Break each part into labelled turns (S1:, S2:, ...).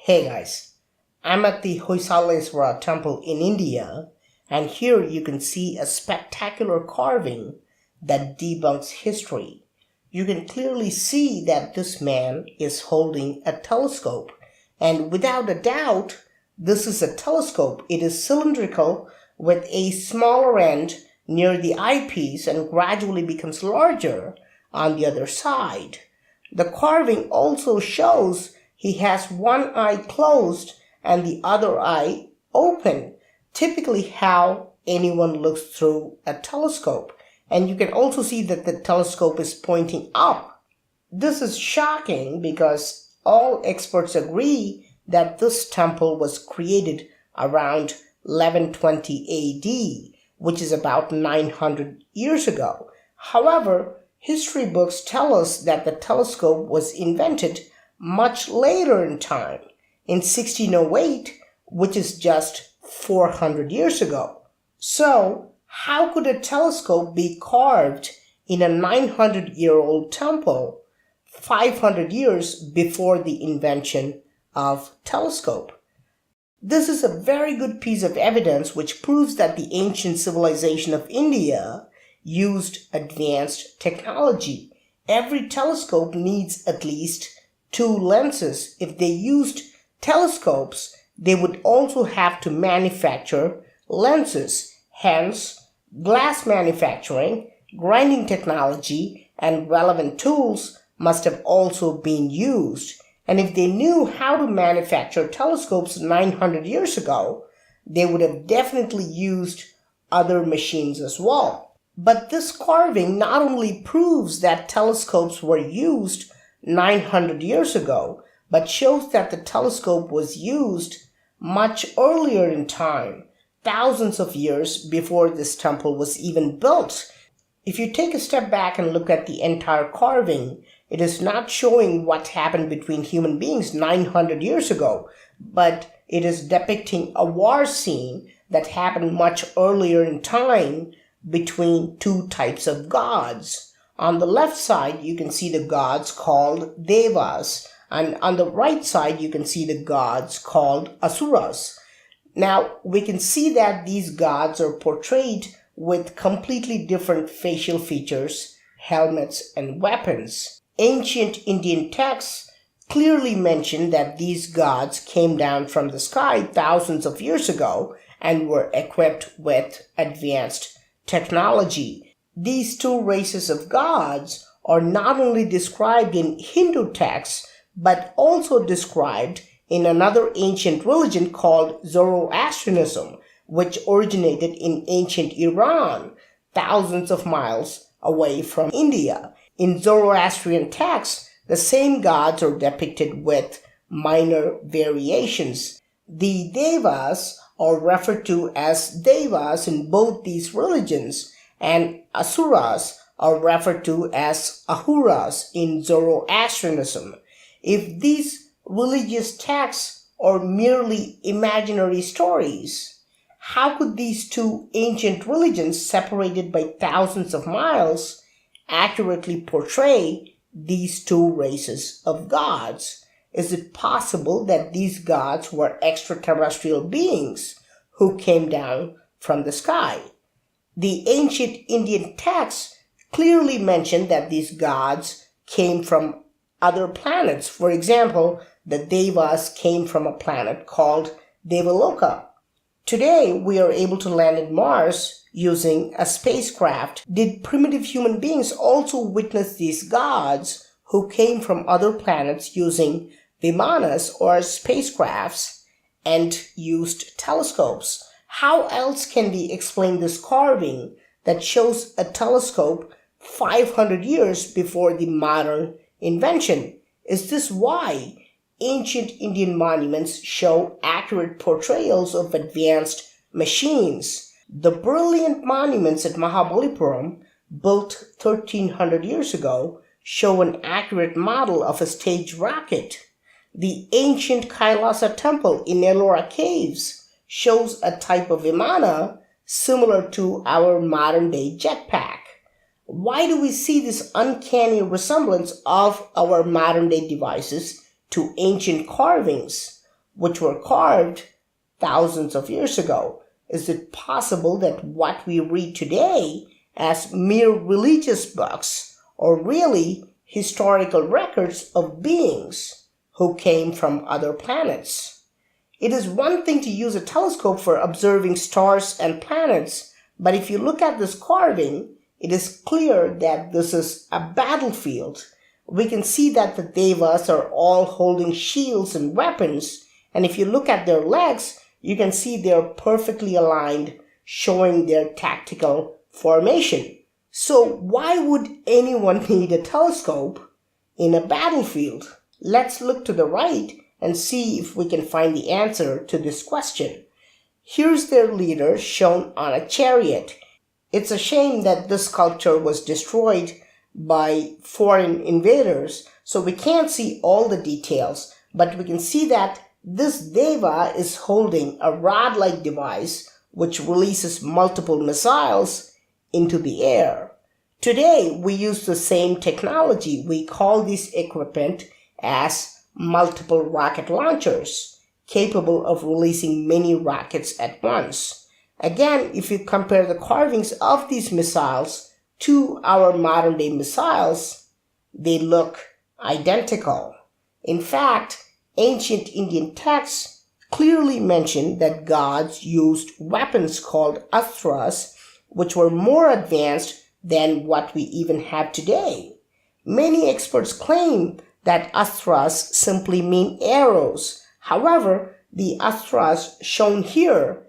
S1: Hey guys, I'm at the Hoysaleswara temple in India, and here you can see a spectacular carving that debunks history. You can clearly see that this man is holding a telescope, and without a doubt, this is a telescope. It is cylindrical with a smaller end near the eyepiece and gradually becomes larger on the other side. The carving also shows he has one eye closed and the other eye open, typically how anyone looks through a telescope. And you can also see that the telescope is pointing up. This is shocking because all experts agree that this temple was created around 1120 AD, which is about 900 years ago. However, history books tell us that the telescope was invented much later in time, in 1608, which is just 400 years ago. So, how could a telescope be carved in a 900-year-old temple 500 years before the invention of telescope? This is a very good piece of evidence which proves that the ancient civilization of India used advanced technology. Every telescope needs at least 2 lenses. If they used telescopes, they would also have to manufacture lenses. Hence, glass manufacturing, grinding technology, and relevant tools must have also been used. And if they knew how to manufacture telescopes 900 years ago, they would have definitely used other machines as well. But this carving not only proves that telescopes were used 900 years ago, but shows that the telescope was used much earlier in time, thousands of years before this temple was even built. If you take a step back and look at the entire carving, it is not showing what happened between human beings 900 years ago, but it is depicting a war scene that happened much earlier in time between 2 types of gods. On the left side, you can see the gods called Devas, and on the right side, you can see the gods called Asuras. Now, we can see that these gods are portrayed with completely different facial features, helmets, and weapons. Ancient Indian texts clearly mention that these gods came down from the sky thousands of years ago and were equipped with advanced technology. These 2 races of gods are not only described in Hindu texts, but also described in another ancient religion called Zoroastrianism, which originated in ancient Iran, thousands of miles away from India. In Zoroastrian texts, the same gods are depicted with minor variations. The Devas are referred to as Devas in both these religions, and Asuras are referred to as Ahuras in Zoroastrianism. If these religious texts are merely imaginary stories, how could these 2 ancient religions separated by thousands of miles accurately portray these 2 races of gods? Is it possible that these gods were extraterrestrial beings who came down from the sky? The ancient Indian texts clearly mention that these gods came from other planets. For example, the Devas came from a planet called Devaloka. Today, we are able to land in Mars using a spacecraft. Did primitive human beings also witness these gods who came from other planets using vimanas or spacecrafts and used telescopes? How else can we explain this carving that shows a telescope 500 years before the modern invention? Is this why ancient Indian monuments show accurate portrayals of advanced machines? The brilliant monuments at Mahabalipuram, built 1300 years ago, show an accurate model of a stage rocket. The ancient Kailasa temple in Ellora caves shows a type of vimana similar to our modern-day jetpack. Why do we see this uncanny resemblance of our modern-day devices to ancient carvings? which were carved thousands of years ago? Is it possible that what we read today as mere religious books are really historical records of beings who came from other planets? It is one thing to use a telescope for observing stars and planets, but if you look at this carving, it is clear that this is a battlefield. We can see that the devas are all holding shields and weapons, and if you look at their legs, you can see they're perfectly aligned, showing their tactical formation. So why would anyone need a telescope in a battlefield? Let's look to the right and see if we can find the answer to this question. Here's their leader shown on a chariot. It's a shame that this sculpture was destroyed by foreign invaders, so we can't see all the details, but we can see that this deva is holding a rod-like device which releases multiple missiles into the air. Today, we use the same technology. We call this equipment as multiple rocket launchers, capable of releasing many rockets at once. Again, if you compare the carvings of these missiles to our modern-day missiles, they look identical. In fact, ancient Indian texts clearly mention that gods used weapons called astras, which were more advanced than what we even have today. Many experts claim that astras simply mean arrows. However, the astras shown here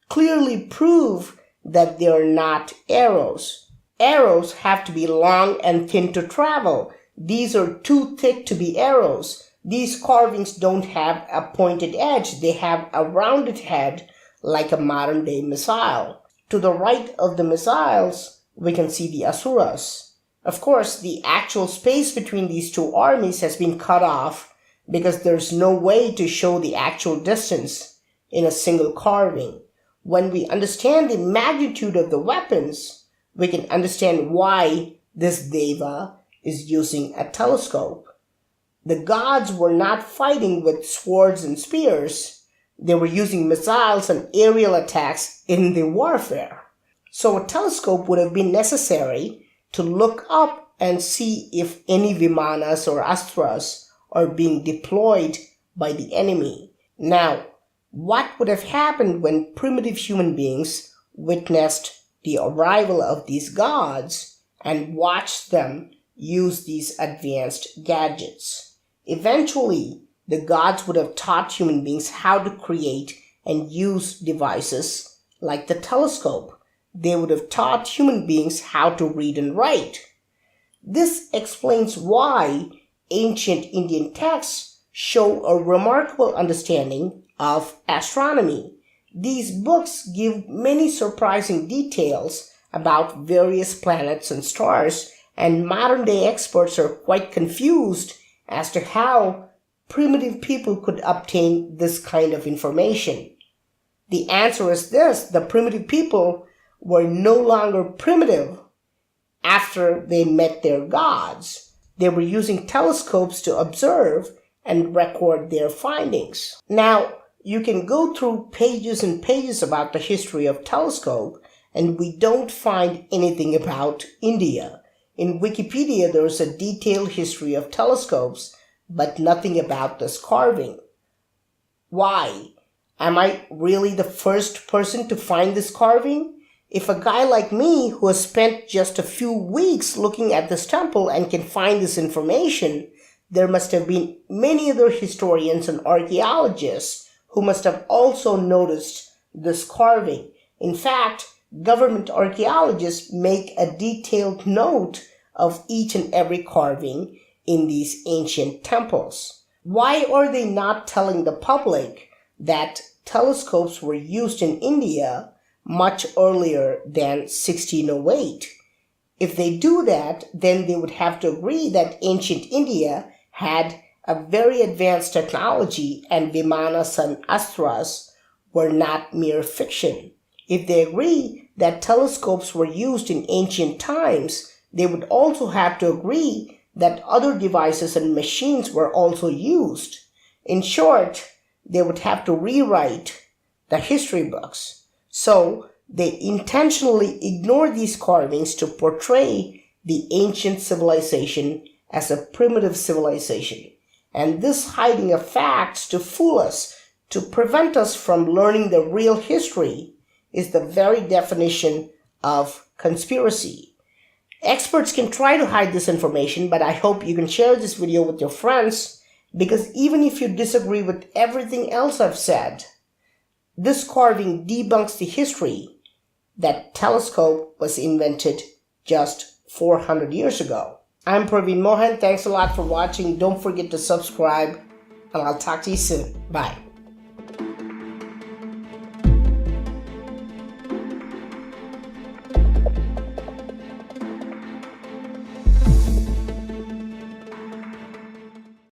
S1: clearly prove that they are not arrows. Arrows have to be long and thin to travel. These are too thick to be arrows. These carvings don't have a pointed edge. They have a rounded head like a modern-day missile. To the right of the missiles, we can see the asuras. Of course, the actual space between these two armies has been cut off because there's no way to show the actual distance in a single carving. When we understand the magnitude of the weapons, we can understand why this deva is using a telescope. The gods were not fighting with swords and spears. They were using missiles and aerial attacks in the warfare. So a telescope would have been necessary to look up and see if any vimanas or astras are being deployed by the enemy. Now, what would have happened when primitive human beings witnessed the arrival of these gods and watched them use these advanced gadgets? Eventually, the gods would have taught human beings how to create and use devices like the telescope. They would have taught human beings how to read and write. This explains why ancient Indian texts show a remarkable understanding of astronomy. These books give many surprising details about various planets and stars, and modern-day experts are quite confused as to how primitive people could obtain this kind of information. The answer is this: the primitive people were no longer primitive after they met their gods. They were using telescopes to observe and record their findings. Now, you can go through pages and pages about the history of telescope, and we don't find anything about India. In Wikipedia, there is a detailed history of telescopes, but nothing about this carving. Why? Am I really the first person to find this carving? If a guy like me who has spent just a few weeks looking at this temple and can find this information, there must have been many other historians and archaeologists who must have also noticed this carving. In fact, government archaeologists make a detailed note of each and every carving in these ancient temples. Why are they not telling the public that telescopes were used in India much earlier than 1608? If they do that, then they would have to agree that ancient India had a very advanced technology and vimanas and astras were not mere fiction. If they agree that telescopes were used in ancient times, they would also have to agree that other devices and machines were also used. In short, they would have to rewrite the history books. So they intentionally ignore these carvings to portray the ancient civilization as a primitive civilization. And this hiding of facts to fool us, to prevent us from learning the real history, is the very definition of conspiracy. Experts can try to hide this information, but I hope you can share this video with your friends, because even if you disagree with everything else I've said, this carving debunks the history that telescope was invented just 400 years ago. I'm Praveen Mohan. Thanks a lot for watching. Don't forget to subscribe, and I'll talk to you soon. Bye.